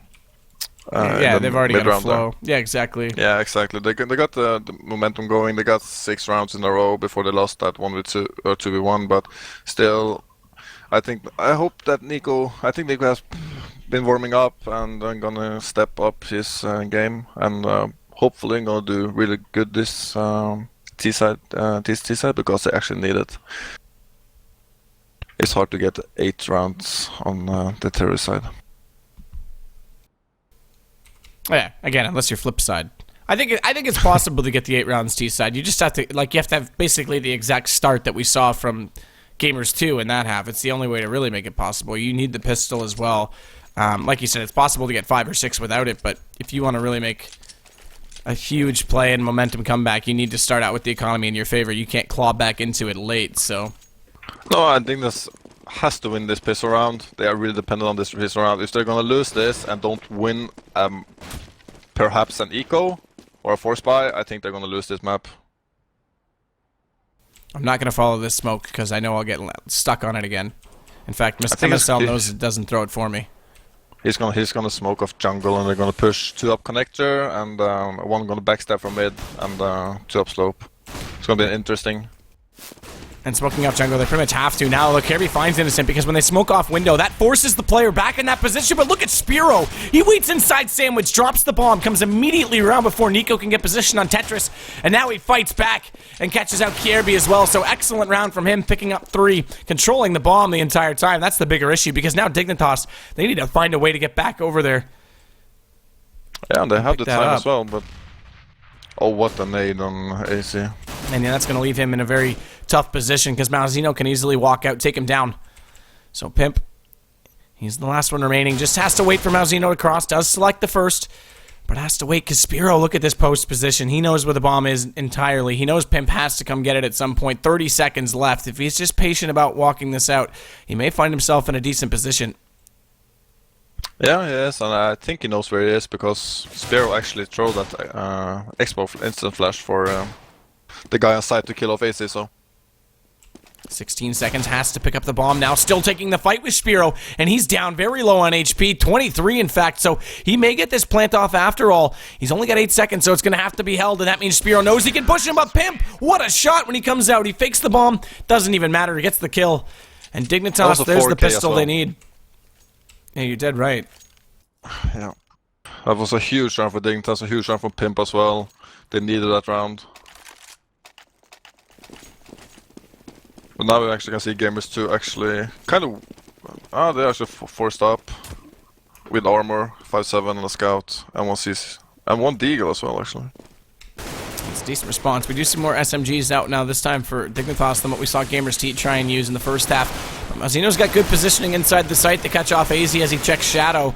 Yeah, they've already got a flow. There. Yeah, exactly. Yeah, exactly. They got the momentum going. They got 6 rounds in a row before they lost that 1v2 or 2v1. But still, I hope that Nico. I think Nico has been warming up and gonna step up his game and hopefully gonna do really good this T side because they actually need it. It's hard to get 8 rounds on the terrorist side. Yeah, again, unless you're flip side. I think it's possible to get the 8 rounds T side. You just have to you have to have basically the exact start that we saw from GAMERS2 in that half. It's the only way to really make it possible. You need the pistol as well. Like you said, it's possible to get 5 or 6 without it, but if you want to really make a huge play and momentum comeback, you need to start out with the economy in your favor. You can't claw back into it late, so... No, I think this has to win this pistol round. They are really dependent on this pistol round. If they're gonna lose this and don't win perhaps an eco or a force buy, I think they're gonna lose this map. I'm not gonna follow this smoke because I know I'll get stuck on it again. In fact, MSL knows it doesn't throw it for me. He's gonna smoke off jungle and they're gonna push 2 up connector and 1 gonna backstab from mid and 2 up slope. It's gonna be interesting. And smoking off jungle, they pretty much have to. Now, look, Kirby finds Innocent because when they smoke off window, that forces the player back in that position. But look at Spiro. He waits inside Sandwich, drops the bomb, comes immediately around before Nico can get position on Tetris. And now he fights back and catches out Kirby as well. So excellent round from him, picking up 3, controlling the bomb the entire time. That's the bigger issue because now Dignitas, they need to find a way to get back over there. Yeah, and they have the time as well, but... Oh, what a nade on AC. And yeah, that's going to leave him in a very tough position because Malzino can easily walk out, take him down. So Pimp, he's the last one remaining. Just has to wait for Malzino to cross. Does select the first, but has to wait because Spiro, look at this post position. He knows where the bomb is entirely. He knows Pimp has to come get it at some point. 30 seconds left. If he's just patient about walking this out, he may find himself in a decent position. Yeah, yes, and I think he knows where he is because Spiro actually threw that Expo instant flash for the guy on side to kill off AC, so... 16 seconds, has to pick up the bomb now, still taking the fight with Spiro, and he's down very low on HP, 23 in fact, so he may get this plant off after all. He's only got 8 seconds, so it's going to have to be held, and that means Spiro knows he can push him up. Pimp, what a shot when he comes out. He fakes the bomb, doesn't even matter, he gets the kill. And Dignitas, there's the pistol they need. Yeah, you're dead right. Yeah. That was a huge round for Dignitas, a huge round for Pimp as well. They needed that round. But now we actually can see GAMERS2 actually kind of... they actually forced up with armor, 5-7 and a scout, and 1 CC, and 1 deagle as well actually. It's a decent response. We do see more SMGs out now, this time for Dignitas than what we saw GAMERS2 try and use in the first half. Mazino's got good positioning inside the site to catch off AZ as he checks Shadow.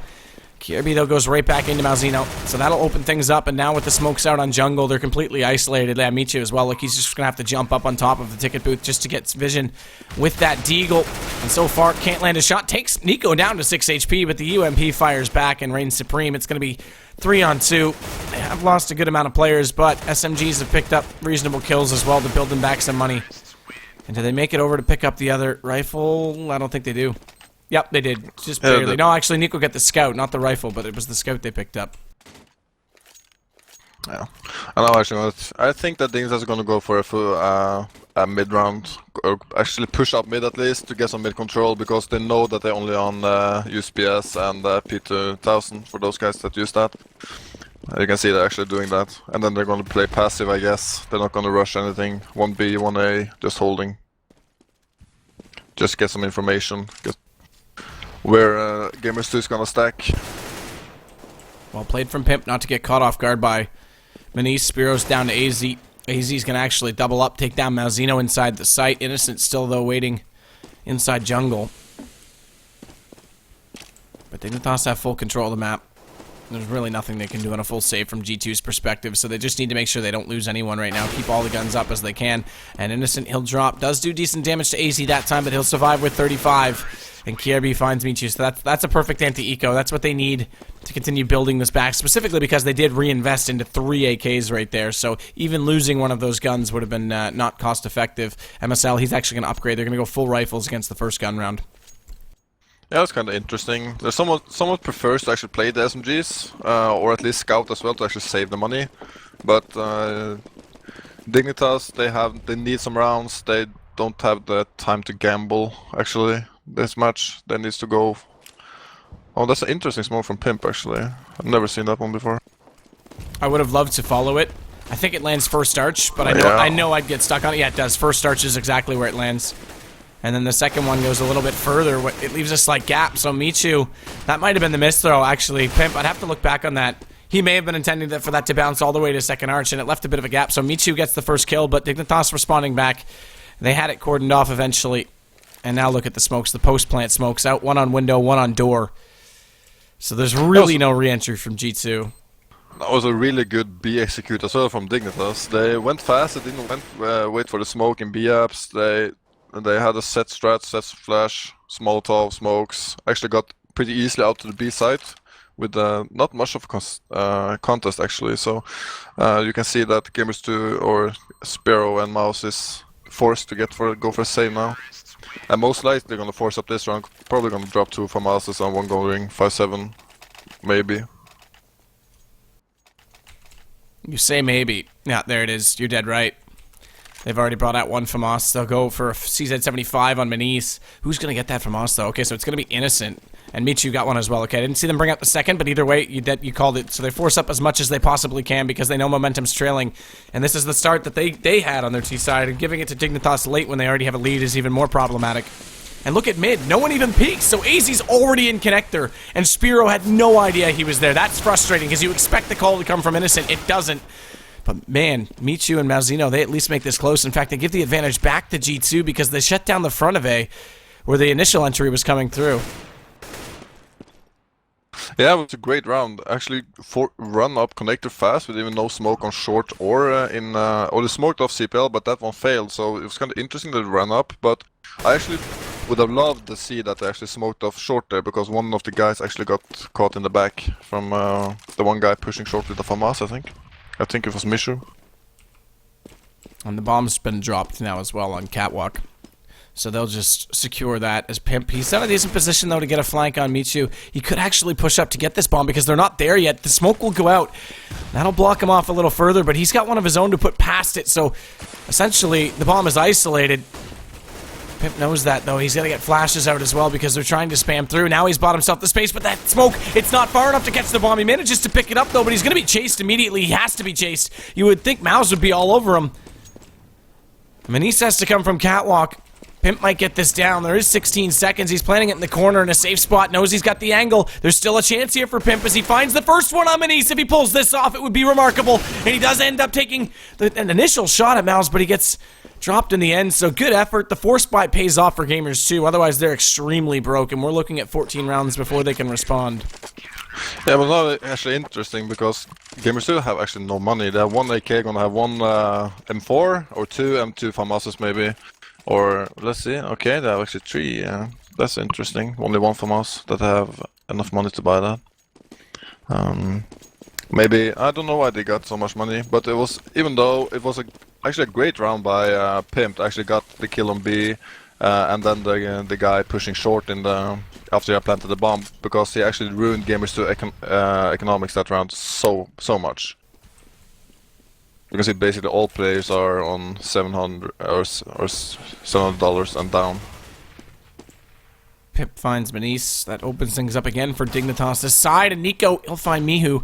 Kirby, though, goes right back into Malzino, so that'll open things up, and now with the smokes out on jungle, they're completely isolated. Amichu as well, like he's just gonna have to jump up on top of the ticket booth just to get vision with that deagle, and so far can't land a shot. Takes Nico down to 6 HP, but the UMP fires back and reigns supreme. It's gonna be 3-on-2. They have lost a good amount of players, but SMGs have picked up reasonable kills as well to build them back some money. And do they make it over to pick up the other rifle? I don't think they do. Yep, they did. Just barely. No, actually, Nico got the scout, not the rifle, but it was the scout they picked up. Yeah. I know, actually, I think that Dignitas is going to go for a full a mid-round, or actually push up mid at least to get some mid control, because they know that they're only on USPS and P2000 for those guys that use that. You can see they're actually doing that. And then they're going to play passive, I guess. They're not going to rush anything. 1B, 1A, just holding. Just get some information. Get where GAMERS2 is going to stack. Well played from Pimp not to get caught off guard by Manice. Spiro's down to AZ. AZ's going to actually double up, take down Malzino inside the site. Innocent still, though, waiting inside jungle. But Dignitas have full control of the map. There's really nothing they can do on a full save from G2's perspective, so they just need to make sure they don't lose anyone right now. Keep all the guns up as they can. And Innocent, he'll drop. Does do decent damage to AZ that time, but he'll survive with 35. And KRB finds Michu, so that's a perfect anti-eco. That's what they need to continue building this back, specifically because they did reinvest into 3 AKs right there, so even losing one of those guns would have been not cost-effective. MSL, he's actually going to upgrade. They're going to go full rifles against the first gun round. Yeah, it's kind of interesting. There's someone prefers to actually play the SMGs, or at least scout as well to actually save the money. But Dignitas, they need some rounds. They don't have the time to gamble actually this much. They need to go. Oh, that's an interesting smoke from Pimp actually. I've never seen that one before. I would have loved to follow it. I think it lands first arch, but I know I'd get stuck on it. Yeah, it does. First arch is exactly where it lands. And then the second one goes a little bit further. It leaves a slight gap. So Michu, that might have been the miss throw, actually. Pimp, I'd have to look back on that. He may have been intending for that to bounce all the way to second arch, and it left a bit of a gap. So Michu gets the first kill, but Dignitas responding back. They had it cordoned off eventually. And now look at the smokes. The post-plant smokes out. One on window, one on door. So there's really no re-entry from G2. That was a really good B execute as well from Dignitas. They went fast. They didn't wait for the smoke in B apps. They had a set strat, set flash, Molotov, smokes. Actually got pretty easily out to the B site with not much of a contest actually. So you can see that GAMERS2 or Sparrow and Mouse is forced to go for a save now. And most likely they're gonna force up this round. Probably gonna drop 2 for Mouses and 1 going 5-7, maybe. You say maybe. Yeah, there it is. You're dead right. They've already brought out 1 from us. They'll go for a CZ75 on Manise. Who's going to get that from us, though? Okay, so it's going to be Innocent. And Michu got one as well. Okay, I didn't see them bring out the second, but either way, you called it. So they force up as much as they possibly can because they know momentum's trailing. And this is the start that they had on their T side. And giving it to Dignitas late when they already have a lead is even more problematic. And look at mid. No one even peeks. So AZ's already in connector. And Spiro had no idea he was there. That's frustrating because you expect the call to come from Innocent. It doesn't. But man, Michu and Malzino, they at least make this close. In fact, they give the advantage back to G2 because they shut down the front of A where the initial entry was coming through. Yeah, it was a great round. Actually, run up connector fast with even no smoke on short or or they smoked off CPL, but that one failed. So it was kind of interesting to run up. But I actually would have loved to see that they actually smoked off short there because one of the guys actually got caught in the back from the one guy pushing short with the FAMAS, I think it was Mishu. And the bomb's been dropped now as well on Catwalk. So they'll just secure that as Pimp. He's in a decent position, though, to get a flank on Michu. He could actually push up to get this bomb because they're not there yet. The smoke will go out. That'll block him off a little further, but he's got one of his own to put past it. So essentially, the bomb is isolated. Pimp knows that, though. He's got to get flashes out as well because they're trying to spam through. Now he's bought himself the space, but that smoke, it's not far enough to catch the bomb. He manages to pick it up, though, but he's going to be chased immediately. He has to be chased. You would think Mouse would be all over him. Manise has to come from Catwalk. Pimp might get this down. There is 16 seconds. He's planning it in the corner in a safe spot. Knows he's got the angle. There's still a chance here for Pimp as he finds the first one on Manise. If he pulls this off, it would be remarkable. And he does end up taking an initial shot at Mouse, but he gets dropped in the end. So good effort. The force buy pays off for GAMERS2. Otherwise, they're extremely broken. We're looking at 14 rounds before they can respond. Yeah, but now it's actually interesting because GAMERS2 have actually no money. They have 1 AK, gonna have 1 M4 or 2 M2 FAMASes maybe. Or, let's see, okay, they have actually 3, that's interesting. Only 1 FAMAS that have enough money to buy that. Maybe, I don't know why they got so much money, but it was, even though it was actually a great round by Pimp, actually got the kill on B, and then the guy pushing short in the after he planted the bomb, because he actually ruined GAMERS2 economics that round so much. You can see basically all players are on $700 or $700 and down. Pip finds Manise. That opens things up again for Dignitas' side, and Nico, he'll find Mihu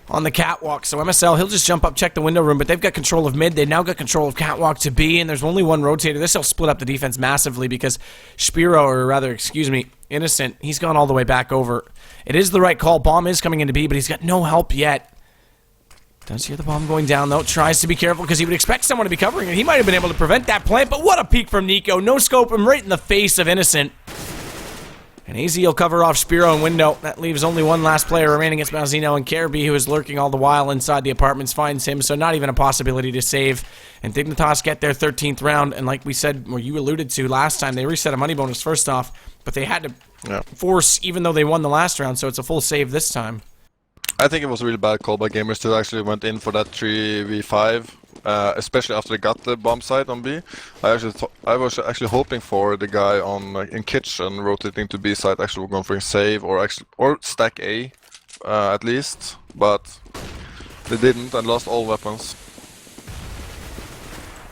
on the Catwalk. So MSL, he'll just jump up, check the window room, but they've got control of mid. They've now got control of Catwalk to B, and there's only 1 rotator. This will split up the defense massively because Spiro, or rather, excuse me, Innocent, he's gone all the way back over. It is the right call. Bomb is coming into B, but he's got no help yet. Does hear the bomb going down, though. Tries to be careful because he would expect someone to be covering it. He might have been able to prevent that plant, but what a peek from Nico. No scope him right in the face of Innocent. And AZ will cover off Spiro and Window. That leaves only one last player remaining. It's Malzino, and Careby, who is lurking all the while inside the apartments, finds him, so not even a possibility to save. And Dignitas get their 13th round, and like we said, or you alluded to last time, they reset a money bonus first off, but they had to force, even though they won the last round, so it's a full save this time. I think it was a really bad call by GAMERS2. Actually went in for that 3v5. Especially after they got the bomb site on B. I was actually hoping for the guy on in kitchen rotating to B site actually going for a save or stack A at least, but they didn't and lost all weapons.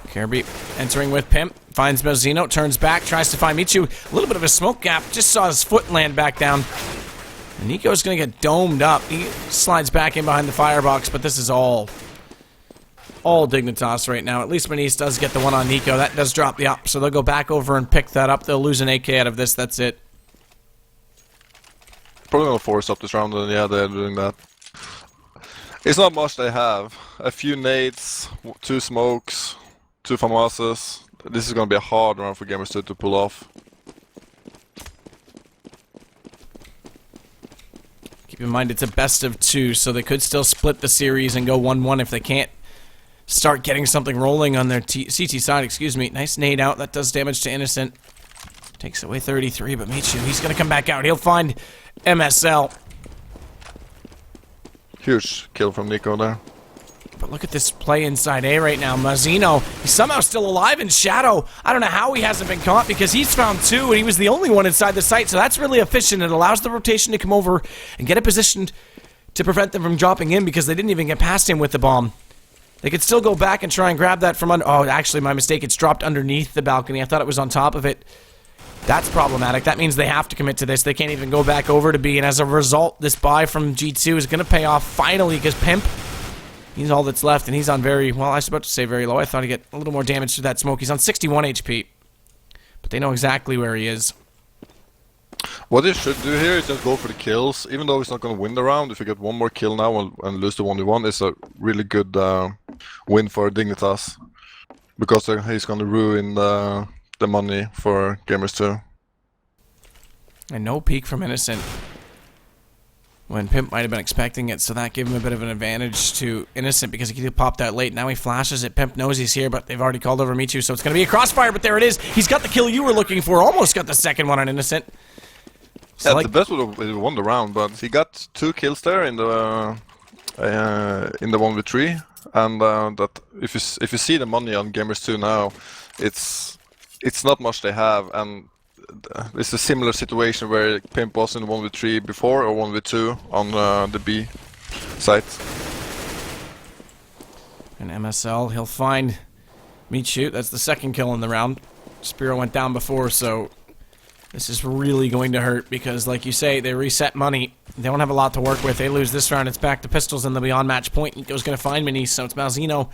Careby entering with Pimp, finds Malzino, turns back, tries to find Michu. A little bit of a smoke gap, just saw his foot land back down. And Nico's gonna get domed up. He slides back in behind the firebox, but this is all Dignitas right now. At least Manice does get the one on Nico. That does drop the up, so they'll go back over and pick that up. They'll lose an AK out of this. That's it. Probably gonna force up this round, and yeah, they're doing that. It's not much they have. A few nades, 2 smokes, 2 FAMASes. This is gonna be a hard round for GAMERS2 to pull off. Keep in mind it's a best of 2, so they could still split the series and go 1-1 if they can't start getting something rolling on their CT side, excuse me. Nice nade out. That does damage to Innocent. Takes away 33, but Michu, he's going to come back out. He'll find MSL. Huge kill from Nico there. But look at this play inside A right now. Mazzino, he's somehow still alive in shadow. I don't know how he hasn't been caught because he's found 2 and he was the only one inside the site, so that's really efficient. It allows the rotation to come over and get it positioned to prevent them from dropping in because they didn't even get past him with the bomb. They could still go back and try and grab that from under... Oh, actually, my mistake. It's dropped underneath the balcony. I thought it was on top of it. That's problematic. That means they have to commit to this. They can't even go back over to B, and as a result, this buy from G2 is going to pay off finally because Pimp, he's all that's left, and he's on very... Well, I was about to say very low. I thought he'd get a little more damage to that smoke. He's on 61 HP, but they know exactly where he is. What they should do here is just go for the kills. Even though he's not going to win the round, if you get one more kill now and lose the 1v1, it's a really good win for Dignitas. Because he's going to ruin the money for GAMERS2. And no peek from Innocent when Pimp might have been expecting it, so that gave him a bit of an advantage to Innocent because he could pop that late. Now he flashes it. Pimp knows he's here, but they've already called over Michu, so it's going to be a crossfire, but there it is. He's got the kill you were looking for. Almost got the second one on Innocent. So yeah, the best would have won the round, but he got 2 kills there in the 1v3, and that if you see the money on GAMERS2 now, it's not much they have, and it's a similar situation where Pimp was in 1v3 before or 1v2 on the B site. And MSL, he'll find Michu. That's the second kill in the round. Spiro went down before, so this is really going to hurt because, like you say, they reset money. They don't have a lot to work with. They lose this round. It's back to pistols, and they'll be on match point. Nico's going to find Manice, so it's Malzino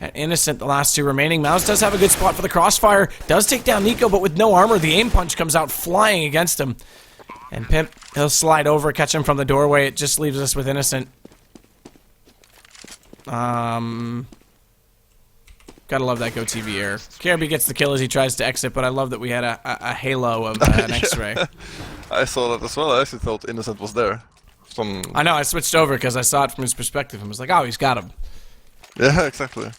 and Innocent, the last 2 remaining. Mouse does have a good spot for the crossfire. Does take down Nico, but with no armor, the aim punch comes out flying against him. And Pimp, he'll slide over, catch him from the doorway. It just leaves us with Innocent. Gotta love that Go TV air. Careby gets the kill as he tries to exit, but I love that we had a halo of an X-ray. I saw that as well. I actually thought Innocent was there. I know, I switched over because I saw it from his perspective and was like, oh, he's got him. Yeah, exactly.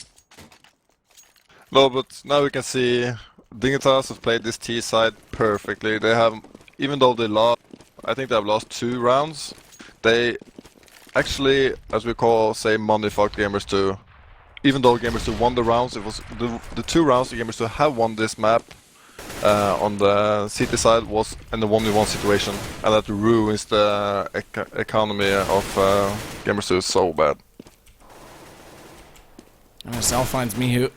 No, but now we can see Dignitas have played this T side perfectly. They have, even though they lost, I think they have lost 2 rounds, they actually, as we say, money fucked GAMERS2. Even though GAMERS2 won the rounds, it was the 2 rounds the GAMERS2 have won this map on the city side was in the 1v1 situation, and that ruins the economy of GAMERS2 so bad. MSL finds Mihu.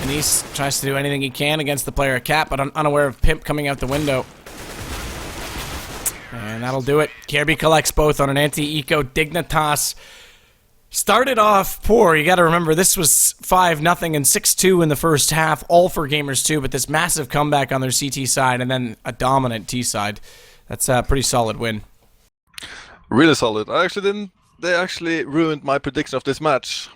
Manice tries to do anything he can against the player Cat, but unaware of Pimp coming out the window. And that'll do it. Careby collects both on an anti-eco. Dignitas started off poor. You got to remember, this was 5-0 and 6-2 in the first half, all for GAMERS2, but this massive comeback on their CT side and then a dominant T side. That's a pretty solid win. Really solid. They actually ruined my prediction of this match.